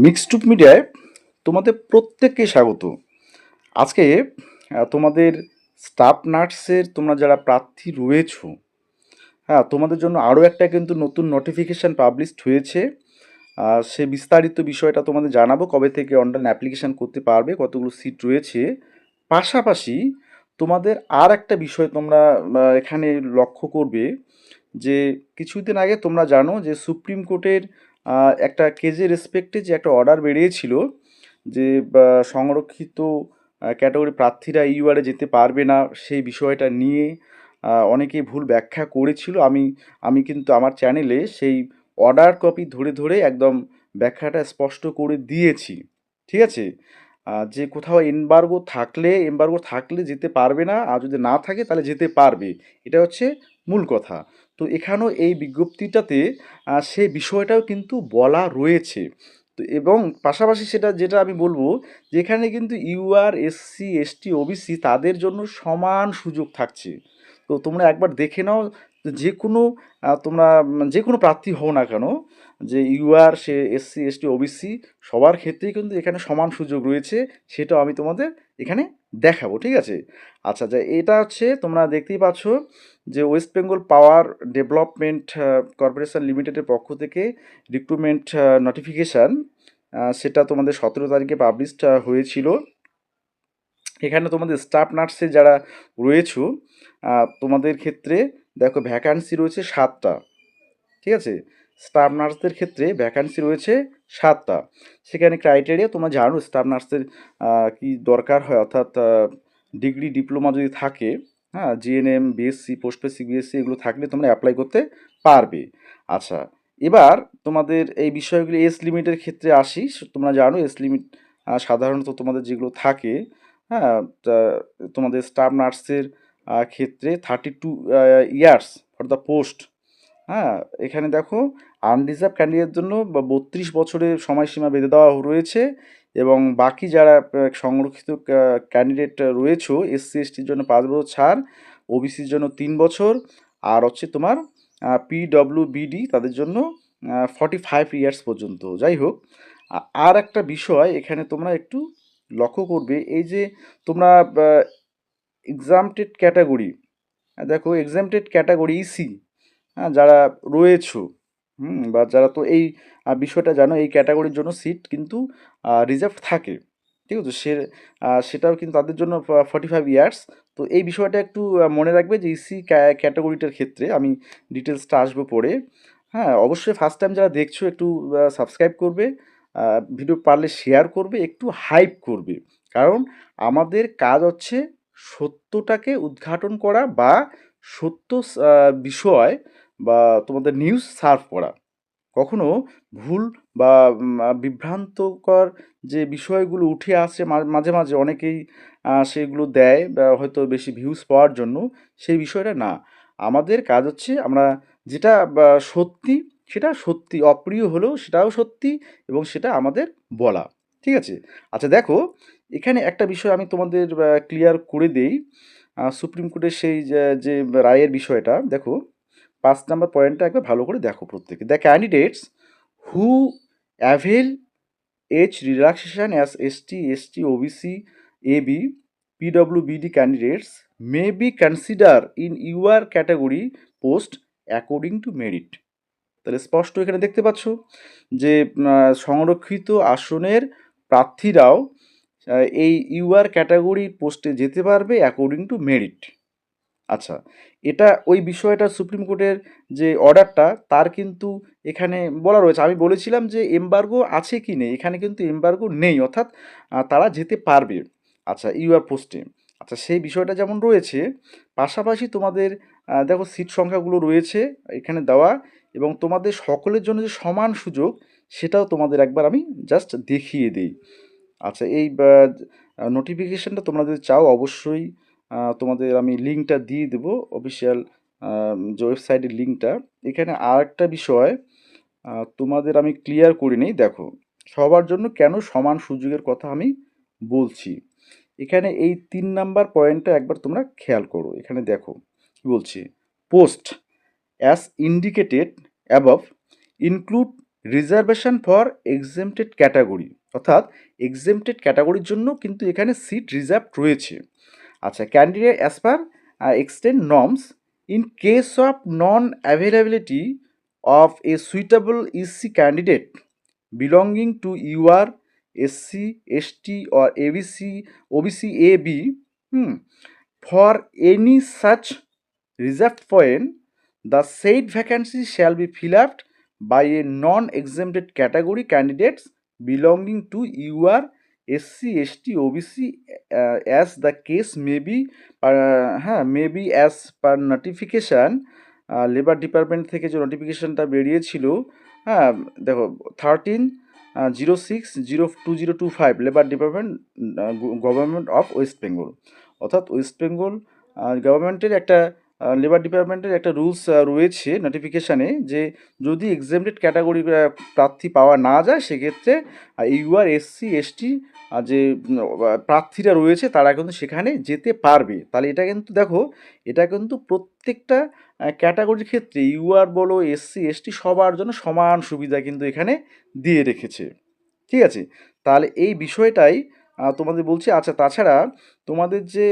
Mixed মিডিয়ায় তোমাদের প্রত্যেককে স্বাগত। আজকে তোমাদের স্টাফ নার্সের তোমরা যারা প্রার্থী রয়েছো, হ্যাঁ, তোমাদের জন্য আরও একটা কিন্তু নতুন নোটিফিকেশান পাবলিশড হয়েছে। সে বিস্তারিত বিষয়টা তোমাদের জানাবো, কবে থেকে অনলাইন অ্যাপ্লিকেশান করতে পারবে, কতগুলো সিট রয়েছে। পাশাপাশি তোমাদের আর একটা বিষয় তোমরা এখানে লক্ষ্য করবে যে কিছুদিন আগে তোমরা জানো যে সুপ্রিম কোর্টের একটা কেজের রেসপেক্টে যে একটা অর্ডার বেরিয়েছিল যে সংরক্ষিত ক্যাটাগরি প্রার্থীরা ইউআরে যেতে পারবে না, সেই বিষয়টা নিয়ে অনেকেই ভুল ব্যাখ্যা করেছিল। আমি কিন্তু আমার চ্যানেলে সেই অর্ডার কপি ধরে ধরে একদম ব্যাখ্যাটা স্পষ্ট করে দিয়েছি। ঠিক আছে? যে কোথাও এমবার্গো থাকলে যেতে পারবে না, আর যদি না থাকে তাহলে যেতে পারবে। এটা হচ্ছে মূল কথা। তো এখানেও এই বিজ্ঞপ্তিটাতে সেই বিষয়টাও কিন্তু বলা রয়েছে। তো এবং পাশাপাশি যেটা আমি বলবো যে এখানে কিন্তু ইউআর, এসসি, এসটি, ওবিসি তাদের জন্য সমান সুযোগ থাকছে। তো তোমরা একবার দেখে নাও, যে কোনো তোমরা যে কোনো প্রার্থী হও না কেন, যে ইউআর, সে এসসি, এসটি, ওবিসি সবার ক্ষেত্রেই কিন্তু এখানে সমান সুযোগ রয়েছে। সেটাও আমি তোমাদের এখানে দেখাবো, ঠিক আছে? আচ্ছা, যা এটা হচ্ছে তোমরা দেখতেই পাচ্ছ যে West Bengal power development corporation লিমিটেডের পক্ষ থেকে রিক্রুটমেন্ট নোটিফিকেশান, সেটা তোমাদের 17 তারিখে পাবলিশড হয়েছিল। এখানে তোমাদের স্টাফ নার্সে যারা রয়েছো, তোমাদের ক্ষেত্রে দেখো ভ্যাকান্সি রয়েছে 7টা। ঠিক আছে? স্টাফ নার্সদের ক্ষেত্রে ভ্যাকান্সি রয়েছে 7টা। সেখানে ক্রাইটেরিয়া তোমরা জানো স্টাফ নার্সের কি দরকার হয়, অর্থাৎ ডিগ্রি, ডিপ্লোমা যদি থাকে, হ্যাঁ, GNM, BSc, post basic BSc এগুলো থাকলে তোমরা অ্যাপ্লাই করতে পারবে। আচ্ছা, এবার তোমাদের এই বিষয়গুলি এজ লিমিটের ক্ষেত্রে আসি। তোমরা জানো এজ লিমিট সাধারণত তোমাদের যেগুলো থাকে, হ্যাঁ, তোমাদের স্টাফ নার্সের ক্ষেত্রে 32 ইয়ার্স ফর দ্য পোস্ট। হ্যাঁ, এখানে দেখো আনরিজার্ভ ক্যান্ডিডেটের জন্য 32 বছরের সময়সীমা বেঁধে দেওয়া রয়েছে, এবং বাকি যারা সংরক্ষিত ক্যান্ডিডেট রয়েছে, এসসি এসটির জন্য 5 বছর ছাড়, ওবিসির জন্য 3 বছর, আর হচ্ছে তোমার পিডব্লিউবিডি তাদের জন্য 45 ইয়ার্স পর্যন্ত। যাই হোক, আর একটা বিষয় এখানে তোমরা একটু লক্ষ্য করবে, এই যে তোমরা এক্সামটেড ক্যাটাগরি, দেখো এক্সামটেড ক্যাটাগরি ইসি, হ্যাঁ, যারা রয়েছো, বা যারা, তো এই বিষয়টা জানো এই ক্যাটাগরির জন্য সিট কিন্তু রিজার্ভ থাকে। ঠিক আছে? সেটাও কিন্তু তাদের জন্য 45 ইয়ার্স। তো এই বিষয়টা একটু মনে রাখবে যে ইসি ক্যাটাগরিটার ক্ষেত্রে আমি ডিটেলসটা আসবো পরে। হ্যাঁ, অবশ্যই ফার্স্ট টাইম যারা দেখছো একটু সাবস্ক্রাইব করবে, ভিডিও পারলে শেয়ার করবে, একটু হাইপ করবে। কারণ আমাদের কাজ হচ্ছে সত্যটাকে উদ্ঘাটন করা, বা সত্য বিষয় বা তোমাদের নিউজ সার্ভ করা। কখনো ভুল বা বিভ্রান্তকর যে বিষয়গুলো উঠে আসে মাঝে মাঝে অনেকেই সেগুলো দেয় বা হয়তো বেশি ভিউজ পাওয়ার জন্য, সেই বিষয়টা না। আমাদের কাজ হচ্ছে আমরা যেটা সত্যি সেটা সত্যি, অপ্রিয় হলেও সেটাও সত্যি, এবং সেটা আমাদের বলা। ঠিক আছে? আচ্ছা, দেখো এখানে একটা বিষয় আমি তোমাদের ক্লিয়ার করে দেই। সুপ্রিম কোর্টের সেই যে রায়ের বিষয়টা দেখো, 5 নম্বর পয়েন্টটা একবার ভালো করে দেখো প্রত্যেকে। The candidates who avail age relaxation as ST, ST, OBC, AB, পিডব্লিউবিডি candidates may be consider in UR category post according to merit. তাহলে স্পষ্ট এখানে দেখতে পাচ্ছ যে সংরক্ষিত আসনের প্রার্থীরাও এই ইউআর ক্যাটাগরি পোস্টে যেতে পারবে অ্যাকর্ডিং টু মেরিট। আচ্ছা, এটা ওই বিষয়টা সুপ্রিম কোর্টের যে অর্ডারটা তার কিন্তু এখানে বলা রয়েছে। আমি বলেছিলাম যে এমবার্গো আছে কি নেই, এখানে কিন্তু এমবার্গো নেই, অর্থাৎ তারা যেতে পারবে। আচ্ছা, ইউআর পোস্টে। আচ্ছা, সেই বিষয়টা যেমন রয়েছে, পাশাপাশি তোমাদের দেখো সিট সংখ্যাগুলো রয়েছে এখানে দেওয়া, এবং তোমাদের সকলের জন্য যে সমান সুযোগ সেটাও তোমাদের একবার আমি জাস্ট দেখিয়ে দিই। আচ্ছা, এই নোটিফিকেশানটা তোমরা যদি চাও অবশ্যই তোমাদের আমি লিঙ্কটা দিয়ে দেবো, অফিসিয়াল যে ওয়েবসাইটের লিঙ্কটা। এখানে আর একটা বিষয় তোমাদের আমি ক্লিয়ার করে নিই। দেখো, সবার জন্য কেন সমান সুযোগের কথা আমি বলছি, এখানে এই 3 নাম্বার পয়েন্টটা একবার তোমরা খেয়াল করো। এখানে দেখো কি বলছি, post as indicated above include reservation for exempted category, অর্থাৎ এক্সেমটেড ক্যাটাগরির জন্য কিন্তু এখানে সিট রিজার্ভ রয়েছে। আচ্ছা, candidate as per extend norms in case of non availability of a suitable EC candidate belonging to UR, SC, ST or ABC, OBC AB, for any such reserved point, the said vacancy shall be filled up by a non-exempted category candidates belonging to UR, SC, ST, OBC, as the case may be, may be as per notification, labour department থেকে যে নোটিফিকেশনটা বেরিয়েছিল, হ্যাঁ দেখো 13/06/2025 labour department, government of West Bengal, অর্থাৎ West Bengal গভর্নমেন্টের একটা labour ডিপার্টমেন্টের একটা রুলস রয়েছে নোটিফিকেশানে, যে যদি এক্সেমটেড ক্যাটাগরি প্রার্থী পাওয়া না যায় সেক্ষেত্রে ইউআর, এসসি, এসটি যে প্রার্থীরা রয়েছে তারা কিন্তু সেখানে যেতে পারবে। তাহলে এটা কিন্তু দেখো, এটা কিন্তু প্রত্যেকটা ক্যাটাগরির ক্ষেত্রে ইউআর বলো, এসসি, এসটি সবার জন্য সমান সুবিধা কিন্তু এখানে দিয়ে রেখেছে। ঠিক আছে, তাহলে এই বিষয়টাই তোমাদের বলছি। আচ্ছা, তাছাড়া তোমাদের যে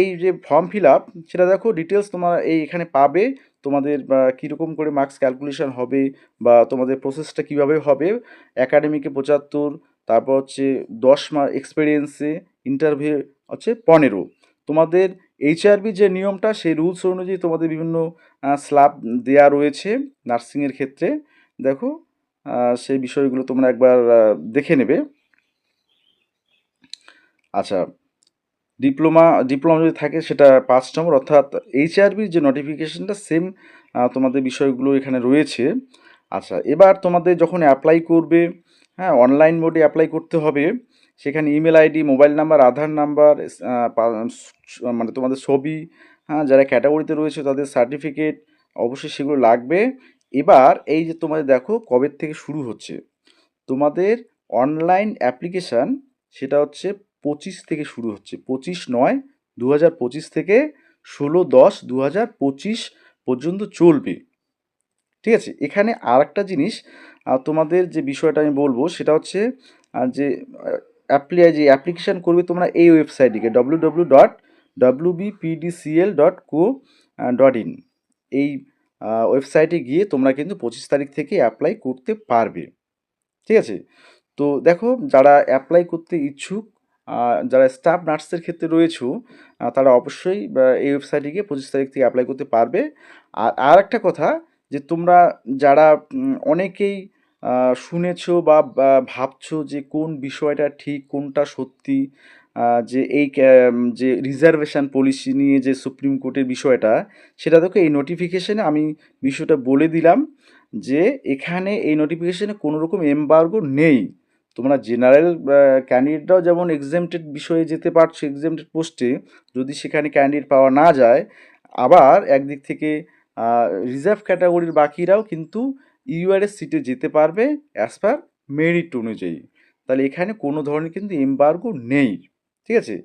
এই যে ফর্ম ফিল আপ, সেটা দেখো ডিটেলস তোমরা এখানে পাবে। তোমাদের কীরকম করে মার্কস ক্যালকুলেশন হবে বা তোমাদের প্রসেসটা কীভাবে হবে, অ্যাকাডেমিকে 75, তারপর হচ্ছে 10 মার্ক, এক্সপিরিয়েন্সে ইন্টারভিউ হচ্ছে 15। তোমাদের এইচআরবি যে নিয়মটা, সেই রুলস অনুযায়ী তোমাদের বিভিন্ন স্ল্যাব দেয়া রয়েছে নার্সিংয়ের ক্ষেত্রে। দেখো সেই বিষয়গুলো তোমরা একবার দেখে নেবে। আচ্ছা, ডিপ্লোমা যদি থাকে সেটা 5 নম্বর, অর্থাৎ এইচআরবির যে নোটিফিকেশনটা সেম তোমাদের বিষয়গুলো এখানে রয়েছে। আচ্ছা, এবার তোমাদের যখন অ্যাপ্লাই করবে, হ্যাঁ অনলাইন মোডে অ্যাপ্লাই করতে হবে। সেখানে ইমেল আইডি, মোবাইল নাম্বার, আধার নাম্বার, মানে তোমাদের ছবি, হ্যাঁ যারা ক্যাটাগরিতে রয়েছে তাদের সার্টিফিকেট, অবশ্যই সেগুলো লাগবে। এবার এই যে তোমাদের দেখো কবে থেকে শুরু হচ্ছে তোমাদের অনলাইন অ্যাপ্লিকেশান, সেটা হচ্ছে 25 থেকে শুরু হচ্ছে, 25/9/2025 থেকে 16/10/2025 পর্যন্ত চলবে। ঠিক আছে, এখানে আর একটা জিনিস তোমাদের যে বিষয়টা আমি বলবো সেটা হচ্ছে যে অ্যাপ্লিকেশান করবে তোমরা এই ওয়েবসাইটটিকে www.wbpdcl.co.in, এই ওয়েবসাইটে গিয়ে তোমরা কিন্তু 25 তারিখ থেকে অ্যাপ্লাই করতে পারবে। ঠিক আছে, তো দেখো যারা অ্যাপ্লাই করতে ইচ্ছুক, যারা স্টাফ নার্সের ক্ষেত্রে রয়েছো, তারা অবশ্যই এই ওয়েবসাইটে গিয়ে 25 তারিখ থেকে অ্যাপ্লাই করতে পারবে। আর একটা কথা, যে তোমরা যারা অনেকেই শুনেছো বা ভাবছো যে কোন বিষয়টা ঠিক কোনটা সত্যি, যে এই যে রিজার্ভেশন পলিসি নিয়ে যে সুপ্রিম কোর্টের বিষয়টা, সেটা দেখো এই নোটিফিকেশনে আমি বিষয়টা বলে দিলাম, যে এখানে এই নোটিফিকেশনে কোনো রকম এমবার্গো নেই। তোমরা জেনারেল ক্যান্ডিডেটরাও যেমন এক্সেমটেড বিষয়ে যেতে পারছো, এক্সেমটেড পোস্টে যদি সেখানে ক্যান্ডিডেট পাওয়া না যায়, আবার একদিক থেকে রিজার্ভ ক্যাটাগরির বাকিরাও কিন্তু ইউআরএস সিটে যেতে পারবে অ্যাজ পার মেরিট অনুযায়ী। তাহলে এখানে কোনো ধরনের কিন্তু এমবার্গো নেই। ঠিক আছে,